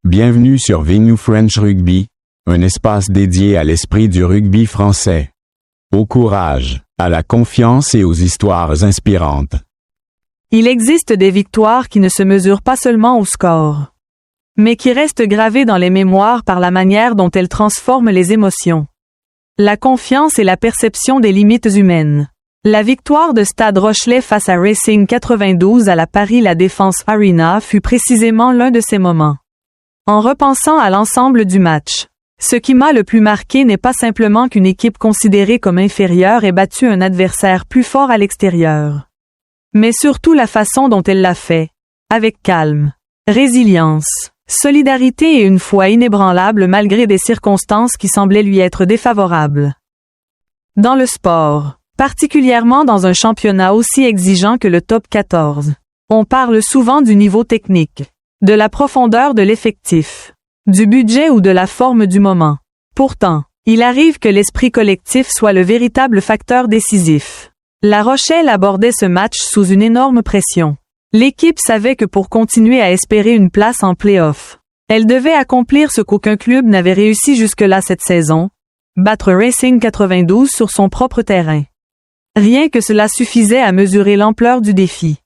Bienvenue sur Venue French Rugby, un espace dédié à l'esprit du rugby français. Au courage, à la confiance et aux histoires inspirantes. Il existe des victoires qui ne se mesurent pas seulement au score, mais qui restent gravées dans les mémoires par la manière dont elles transforment les émotions, la confiance et la perception des limites humaines. La victoire de Stade Rochelais face à Racing 92 à la Paris La Défense Arena fut précisément l'un de ces moments. En repensant à l'ensemble du match, ce qui m'a le plus marqué n'est pas simplement qu'une équipe considérée comme inférieure ait battu un adversaire plus fort à l'extérieur, mais surtout la façon dont elle l'a fait, avec calme, résilience, solidarité et une foi inébranlable malgré des circonstances qui semblaient lui être défavorables. Dans le sport, particulièrement dans un championnat aussi exigeant que le top 14, on parle souvent du niveau technique, de la profondeur de l'effectif, du budget ou de la forme du moment. Pourtant, il arrive que l'esprit collectif soit le véritable facteur décisif. La Rochelle abordait ce match sous une énorme pression. L'équipe savait que pour continuer à espérer une place en play-off, elle devait accomplir ce qu'aucun club n'avait réussi jusque-là cette saison, battre Racing 92 sur son propre terrain. Rien que cela suffisait à mesurer l'ampleur du défi.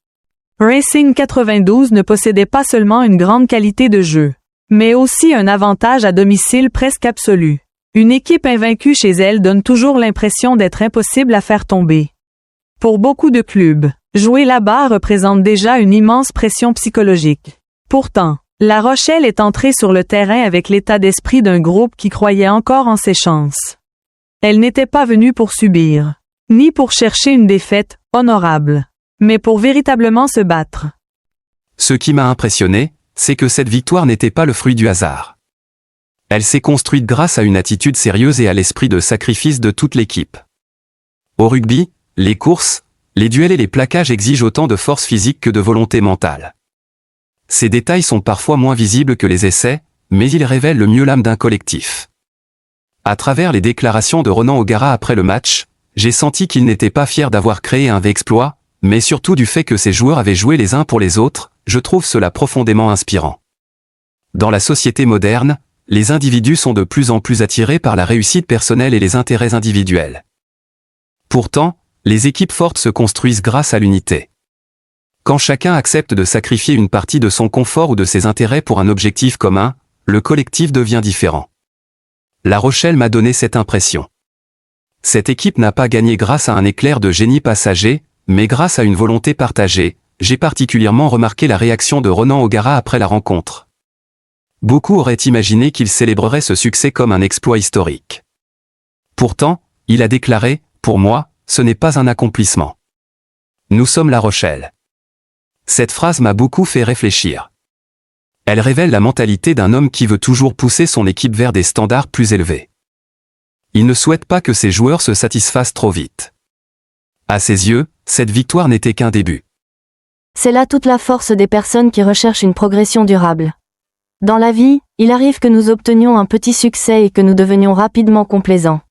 Racing 92 ne possédait pas seulement une grande qualité de jeu, mais aussi un avantage à domicile presque absolu. Une équipe invaincue chez elle donne toujours l'impression d'être impossible à faire tomber. Pour beaucoup de clubs, jouer là-bas représente déjà une immense pression psychologique. Pourtant, La Rochelle est entrée sur le terrain avec l'état d'esprit d'un groupe qui croyait encore en ses chances. Elle n'était pas venue pour subir, ni pour chercher une défaite honorable, mais pour véritablement se battre. Ce qui m'a impressionné, c'est que cette victoire n'était pas le fruit du hasard. Elle s'est construite grâce à une attitude sérieuse et à l'esprit de sacrifice de toute l'équipe. Au rugby, les courses, les duels et les plaquages exigent autant de force physique que de volonté mentale. Ces détails sont parfois moins visibles que les essais, mais ils révèlent le mieux l'âme d'un collectif. À travers les déclarations de Ronan O'Gara après le match, j'ai senti qu'il n'était pas fier d'avoir créé un exploit, mais surtout du fait que ses joueurs avaient joué les uns pour les autres. Je trouve cela profondément inspirant. Dans la société moderne, les individus sont de plus en plus attirés par la réussite personnelle et les intérêts individuels. Pourtant, les équipes fortes se construisent grâce à l'unité. Quand chacun accepte de sacrifier une partie de son confort ou de ses intérêts pour un objectif commun, le collectif devient différent. La Rochelle m'a donné cette impression. Cette équipe n'a pas gagné grâce à un éclair de génie passager, mais grâce à une volonté partagée. J'ai particulièrement remarqué la réaction de Ronan O'Gara après la rencontre. Beaucoup auraient imaginé qu'il célébrerait ce succès comme un exploit historique. Pourtant, il a déclaré « Pour moi, ce n'est pas un accomplissement. Nous sommes La Rochelle ». Cette phrase m'a beaucoup fait réfléchir. Elle révèle la mentalité d'un homme qui veut toujours pousser son équipe vers des standards plus élevés. Il ne souhaite pas que ses joueurs se satisfassent trop vite. À ses yeux, cette victoire n'était qu'un début. C'est là toute la force des personnes qui recherchent une progression durable. Dans la vie, il arrive que nous obtenions un petit succès et que nous devenions rapidement complaisants.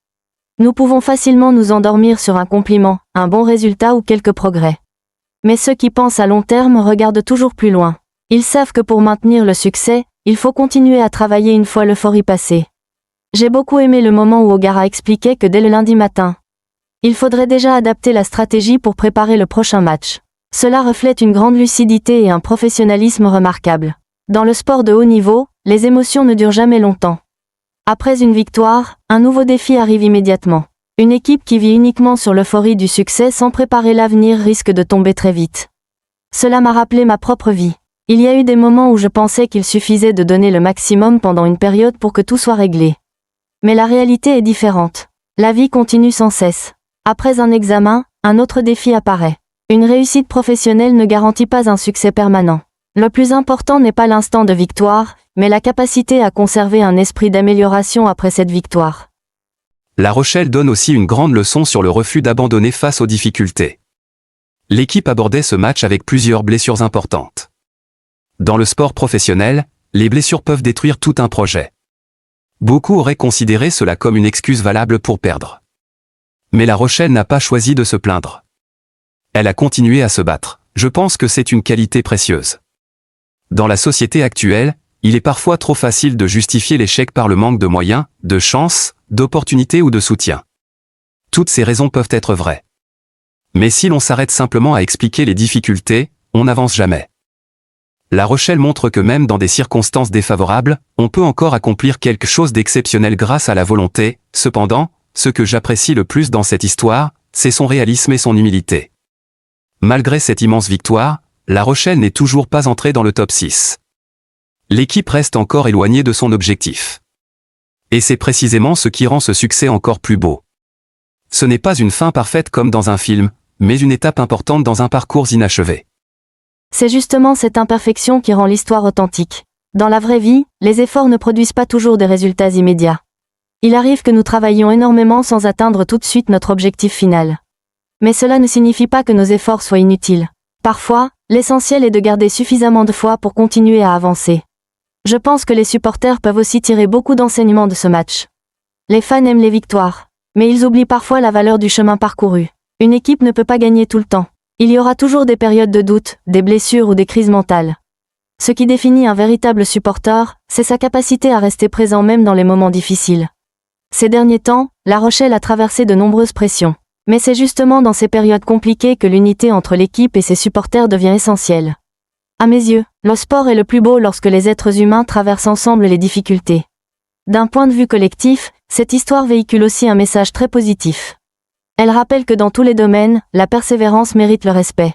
Nous pouvons facilement nous endormir sur un compliment, un bon résultat ou quelques progrès. Mais ceux qui pensent à long terme regardent toujours plus loin. Ils savent que pour maintenir le succès, il faut continuer à travailler une fois l'euphorie passée. J'ai beaucoup aimé le moment où O'Gara expliquait que dès le lundi matin, il faudrait déjà adapter la stratégie pour préparer le prochain match. Cela reflète une grande lucidité et un professionnalisme remarquable. Dans le sport de haut niveau, les émotions ne durent jamais longtemps. Après une victoire, un nouveau défi arrive immédiatement. Une équipe qui vit uniquement sur l'euphorie du succès sans préparer l'avenir risque de tomber très vite. Cela m'a rappelé ma propre vie. Il y a eu des moments où je pensais qu'il suffisait de donner le maximum pendant une période pour que tout soit réglé. Mais la réalité est différente. La vie continue sans cesse. Après un examen, un autre défi apparaît. Une réussite professionnelle ne garantit pas un succès permanent. Le plus important n'est pas l'instant de victoire, mais la capacité à conserver un esprit d'amélioration après cette victoire. La Rochelle donne aussi une grande leçon sur le refus d'abandonner face aux difficultés. L'équipe abordait ce match avec plusieurs blessures importantes. Dans le sport professionnel, les blessures peuvent détruire tout un projet. Beaucoup auraient considéré cela comme une excuse valable pour perdre. Mais La Rochelle n'a pas choisi de se plaindre. Elle a continué à se battre. Je pense que c'est une qualité précieuse. Dans la société actuelle, il est parfois trop facile de justifier l'échec par le manque de moyens, de chance, d'opportunités ou de soutien. Toutes ces raisons peuvent être vraies. Mais si l'on s'arrête simplement à expliquer les difficultés, on n'avance jamais. La Rochelle montre que même dans des circonstances défavorables, on peut encore accomplir quelque chose d'exceptionnel grâce à la volonté. Cependant, ce que j'apprécie le plus dans cette histoire, c'est son réalisme et son humilité. Malgré cette immense victoire, La Rochelle n'est toujours pas entrée dans le top 6. L'équipe reste encore éloignée de son objectif. Et c'est précisément ce qui rend ce succès encore plus beau. Ce n'est pas une fin parfaite comme dans un film, mais une étape importante dans un parcours inachevé. C'est justement cette imperfection qui rend l'histoire authentique. Dans la vraie vie, les efforts ne produisent pas toujours des résultats immédiats. Il arrive que nous travaillions énormément sans atteindre tout de suite notre objectif final. Mais cela ne signifie pas que nos efforts soient inutiles. Parfois, l'essentiel est de garder suffisamment de foi pour continuer à avancer. Je pense que les supporters peuvent aussi tirer beaucoup d'enseignements de ce match. Les fans aiment les victoires, mais ils oublient parfois la valeur du chemin parcouru. Une équipe ne peut pas gagner tout le temps. Il y aura toujours des périodes de doute, des blessures ou des crises mentales. Ce qui définit un véritable supporter, c'est sa capacité à rester présent même dans les moments difficiles. Ces derniers temps, La Rochelle a traversé de nombreuses pressions. Mais c'est justement dans ces périodes compliquées que l'unité entre l'équipe et ses supporters devient essentielle. À mes yeux, le sport est le plus beau lorsque les êtres humains traversent ensemble les difficultés. D'un point de vue collectif, cette histoire véhicule aussi un message très positif. Elle rappelle que dans tous les domaines, la persévérance mérite le respect.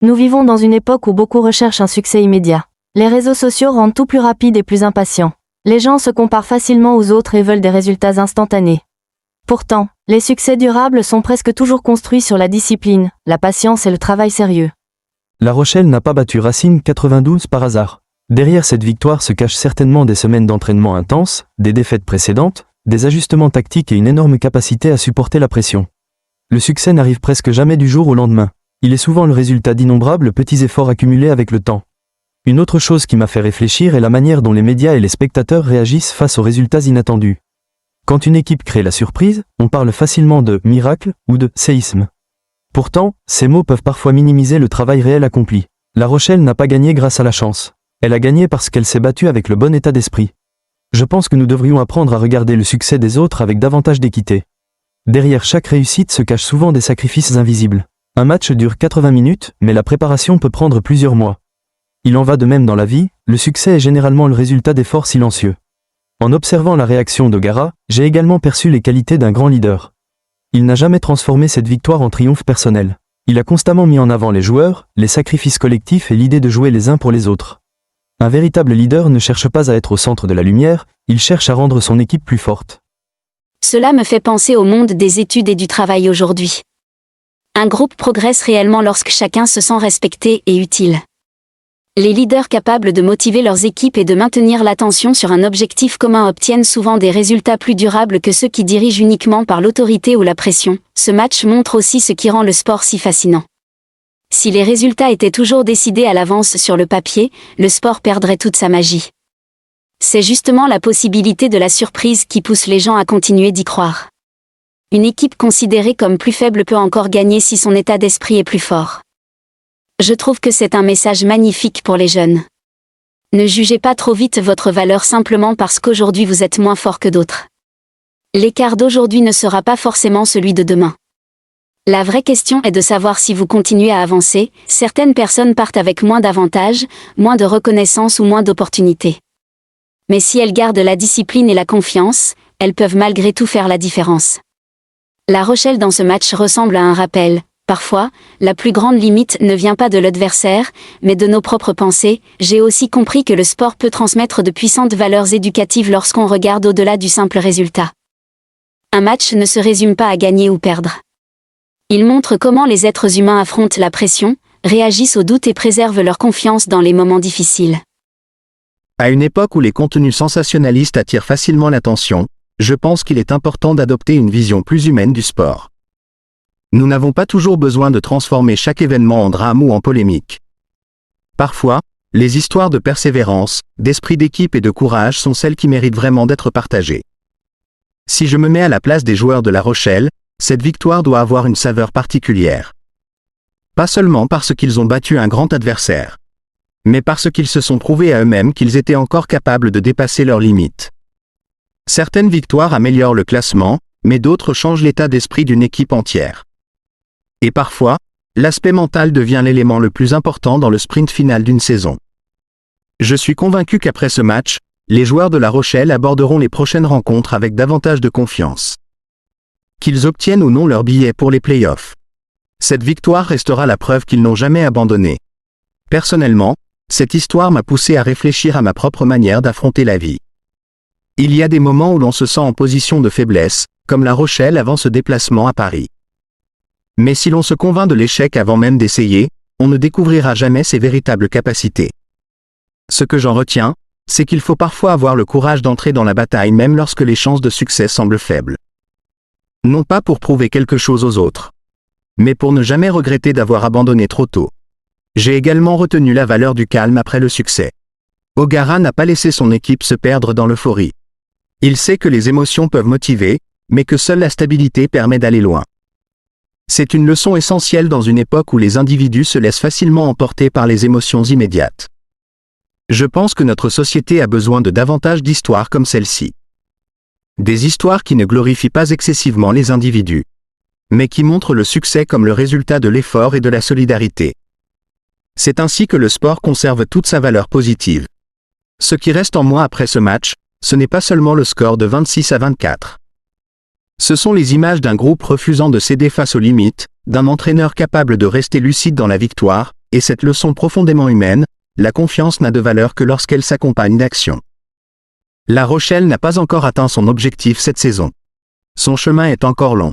Nous vivons dans une époque où beaucoup recherchent un succès immédiat. Les réseaux sociaux rendent tout plus rapide et plus impatient. Les gens se comparent facilement aux autres et veulent des résultats instantanés. Pourtant, les succès durables sont presque toujours construits sur la discipline, la patience et le travail sérieux. La Rochelle n'a pas battu Racing 92 par hasard. Derrière cette victoire se cachent certainement des semaines d'entraînement intenses, des défaites précédentes, des ajustements tactiques et une énorme capacité à supporter la pression. Le succès n'arrive presque jamais du jour au lendemain. Il est souvent le résultat d'innombrables petits efforts accumulés avec le temps. Une autre chose qui m'a fait réfléchir est la manière dont les médias et les spectateurs réagissent face aux résultats inattendus. Quand une équipe crée la surprise, on parle facilement de « miracle » ou de « séisme ». Pourtant, ces mots peuvent parfois minimiser le travail réel accompli. La Rochelle n'a pas gagné grâce à la chance. Elle a gagné parce qu'elle s'est battue avec le bon état d'esprit. Je pense que nous devrions apprendre à regarder le succès des autres avec davantage d'équité. Derrière chaque réussite se cachent souvent des sacrifices invisibles. Un match dure 80 minutes, mais la préparation peut prendre plusieurs mois. Il en va de même dans la vie, le succès est généralement le résultat d'efforts silencieux. En observant la réaction d'Ogara, j'ai également perçu les qualités d'un grand leader. Il n'a jamais transformé cette victoire en triomphe personnel. Il a constamment mis en avant les joueurs, les sacrifices collectifs et l'idée de jouer les uns pour les autres. Un véritable leader ne cherche pas à être au centre de la lumière, il cherche à rendre son équipe plus forte. Cela me fait penser au monde des études et du travail aujourd'hui. Un groupe progresse réellement lorsque chacun se sent respecté et utile. Les leaders capables de motiver leurs équipes et de maintenir l'attention sur un objectif commun obtiennent souvent des résultats plus durables que ceux qui dirigent uniquement par l'autorité ou la pression. Ce match montre aussi ce qui rend le sport si fascinant. Si les résultats étaient toujours décidés à l'avance sur le papier, le sport perdrait toute sa magie. C'est justement la possibilité de la surprise qui pousse les gens à continuer d'y croire. Une équipe considérée comme plus faible peut encore gagner si son état d'esprit est plus fort. Je trouve que c'est un message magnifique pour les jeunes. Ne jugez pas trop vite votre valeur simplement parce qu'aujourd'hui vous êtes moins fort que d'autres. L'écart d'aujourd'hui ne sera pas forcément celui de demain. La vraie question est de savoir si vous continuez à avancer. Certaines personnes partent avec moins d'avantages, moins de reconnaissance ou moins d'opportunités. Mais si elles gardent la discipline et la confiance, elles peuvent malgré tout faire la différence. La Rochelle dans ce match ressemble à un rappel. Parfois, la plus grande limite ne vient pas de l'adversaire, mais de nos propres pensées. J'ai aussi compris que le sport peut transmettre de puissantes valeurs éducatives lorsqu'on regarde au-delà du simple résultat. Un match ne se résume pas à gagner ou perdre. Il montre comment les êtres humains affrontent la pression, réagissent aux doutes et préservent leur confiance dans les moments difficiles. À une époque où les contenus sensationnalistes attirent facilement l'attention, je pense qu'il est important d'adopter une vision plus humaine du sport. Nous n'avons pas toujours besoin de transformer chaque événement en drame ou en polémique. Parfois, les histoires de persévérance, d'esprit d'équipe et de courage sont celles qui méritent vraiment d'être partagées. Si je me mets à la place des joueurs de La Rochelle, cette victoire doit avoir une saveur particulière. Pas seulement parce qu'ils ont battu un grand adversaire. mais parce qu'ils se sont prouvés à eux-mêmes qu'ils étaient encore capables de dépasser leurs limites. Certaines victoires améliorent le classement, mais d'autres changent l'état d'esprit d'une équipe entière. Et parfois, l'aspect mental devient l'élément le plus important dans le sprint final d'une saison. Je suis convaincu qu'après ce match, les joueurs de La Rochelle aborderont les prochaines rencontres avec davantage de confiance. Qu'ils obtiennent ou non leur billet pour les playoffs. Cette victoire restera la preuve qu'ils n'ont jamais abandonné. Personnellement, cette histoire m'a poussé à réfléchir à ma propre manière d'affronter la vie. Il y a des moments où l'on se sent en position de faiblesse, comme La Rochelle avant ce déplacement à Paris. Mais si l'on se convainc de l'échec avant même d'essayer, on ne découvrira jamais ses véritables capacités. Ce que j'en retiens, c'est qu'il faut parfois avoir le courage d'entrer dans la bataille même lorsque les chances de succès semblent faibles. Non pas pour prouver quelque chose aux autres, mais pour ne jamais regretter d'avoir abandonné trop tôt. J'ai également retenu la valeur du calme après le succès. O'Gara n'a pas laissé son équipe se perdre dans l'euphorie. Il sait que les émotions peuvent motiver, mais que seule la stabilité permet d'aller loin. C'est une leçon essentielle dans une époque où les individus se laissent facilement emporter par les émotions immédiates. Je pense que notre société a besoin de davantage d'histoires comme celle-ci. Des histoires qui ne glorifient pas excessivement les individus, mais qui montrent le succès comme le résultat de l'effort et de la solidarité. C'est ainsi que le sport conserve toute sa valeur positive. Ce qui reste en moi après ce match, ce n'est pas seulement le score de 26-24. Ce sont les images d'un groupe refusant de céder face aux limites, d'un entraîneur capable de rester lucide dans la victoire, et cette leçon profondément humaine, la confiance n'a de valeur que lorsqu'elle s'accompagne d'action. La Rochelle n'a pas encore atteint son objectif cette saison. Son chemin est encore long.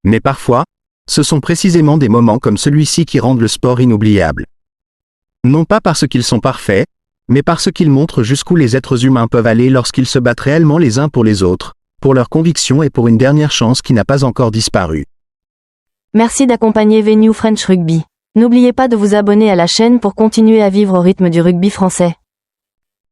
Mais parfois, ce sont précisément des moments comme celui-ci qui rendent le sport inoubliable. Non pas parce qu'ils sont parfaits, mais parce qu'ils montrent jusqu'où les êtres humains peuvent aller lorsqu'ils se battent réellement les uns pour les autres, pour leurs convictions et pour une dernière chance qui n'a pas encore disparu. Merci d'accompagner Venue French Rugby. N'oubliez pas de vous abonner à la chaîne pour continuer à vivre au rythme du rugby français.